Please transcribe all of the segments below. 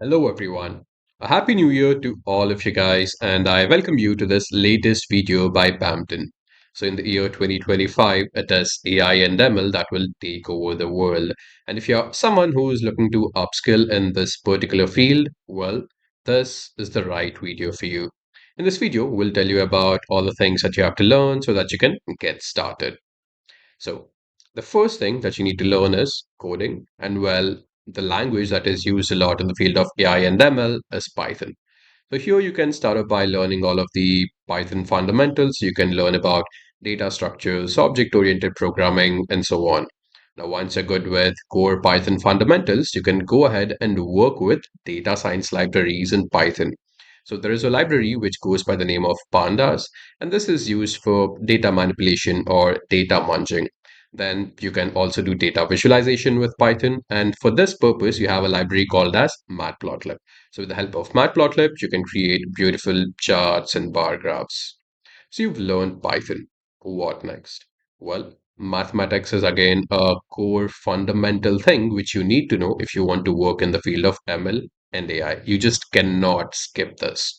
Hello, everyone. A happy new year to all of you guys, and I welcome you to this latest video by PamTen. So, in the year 2025, it is AI and ML that will take over the world. And if you're someone who is looking to upskill in this particular field, well, this is the right video for you. In this video, we'll tell you about all the things that you have to learn so that you can get started. So, the first thing that you need to learn is coding, and well, the language that is used a lot in the field of AI and ML is Python. So, here you can start off by learning all of the Python fundamentals. You can learn about data structures, object oriented programming, and so on. Now, once you're good with core Python fundamentals, you can go ahead and work with data science libraries in Python. So there is a library which goes by the name of pandas, and this is used for data manipulation or data munging. Then you can also do data visualization with Python, and for this purpose, you have a library called as matplotlib. So with the help of matplotlib, you can create beautiful charts and bar graphs. So you've learned Python. What next? Well, mathematics is again a core fundamental thing which you need to know if you want to work in the field of ML and AI. You just cannot skip this.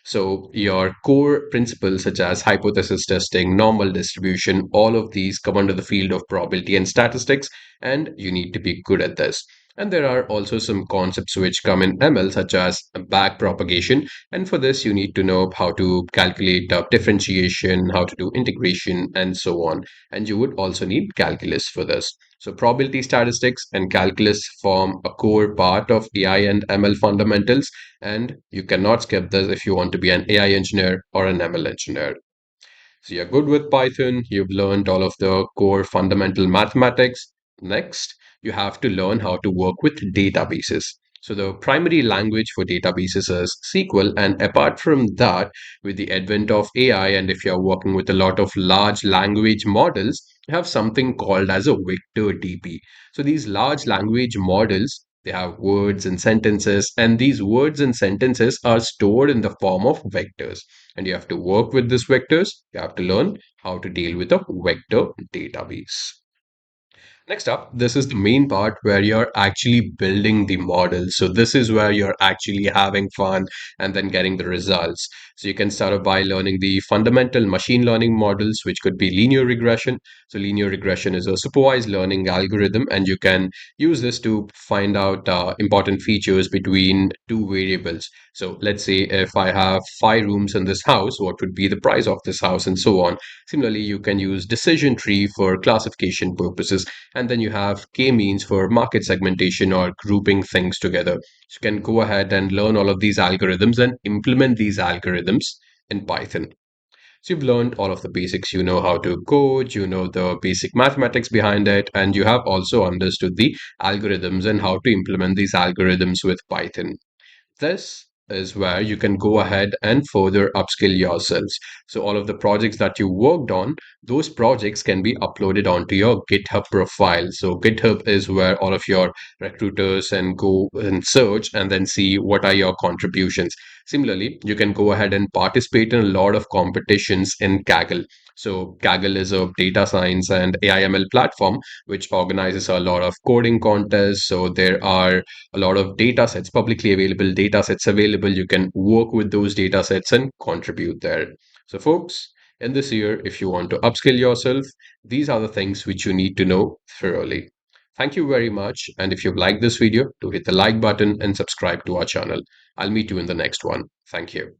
So your core principles such as hypothesis testing, normal distribution, all of these come under the field of probability and statistics, and you need to be good at this. And there are also some concepts which come in ML, such as back propagation. And for this, you need to know how to calculate differentiation, how to do integration, and so on. And you would also need calculus for this. So, probability statistics and calculus form a core part of AI and ML fundamentals. And you cannot skip this if you want to be an AI engineer or an ML engineer. So you're good with Python, you've learned all of the core fundamental mathematics. Next, you have to learn how to work with databases. So the primary language for databases is SQL, and apart from that, with the advent of AI, and if you're working with a lot of large language models, you have something called as a vector DB. So these large language models, they have words and sentences, and these words and sentences are stored in the form of vectors, and you have to work with these vectors. You have to learn how to deal with a vector database. Next up, this is the main part where you're actually building the model. So this is where you're actually having fun and then getting the results. So you can start off by learning the fundamental machine learning models, which could be linear regression. So linear regression is a supervised learning algorithm, and you can use this to find out important features between two variables. So let's say if I have 5 rooms in this house, what would be the price of this house, and so on. Similarly, you can use decision tree for classification purposes, and then you have k-means for market segmentation or grouping things together. So you can go ahead and learn all of these algorithms and implement these algorithms in Python. So you've learned all of the basics. You know how to code, you know the basic mathematics behind it, and you have also understood the algorithms and how to implement these algorithms with Python. This is where you can go ahead and further upskill yourselves. So all of the projects that you worked on, those projects can be uploaded onto your GitHub profile. So GitHub is where all of your recruiters and go and search and then see what are your contributions. Similarly, you can go ahead and participate in a lot of competitions in Kaggle. So Kaggle is a data science and AIML platform which organizes a lot of coding contests. So there are a lot of data sets, publicly available data sets available. You can work with those data sets and contribute there. So, folks, in this year, if you want to upskill yourself, these are the things which you need to know thoroughly. Thank you very much. And if you've liked this video, do hit the like button and subscribe to our channel. I'll meet you in the next one. Thank you.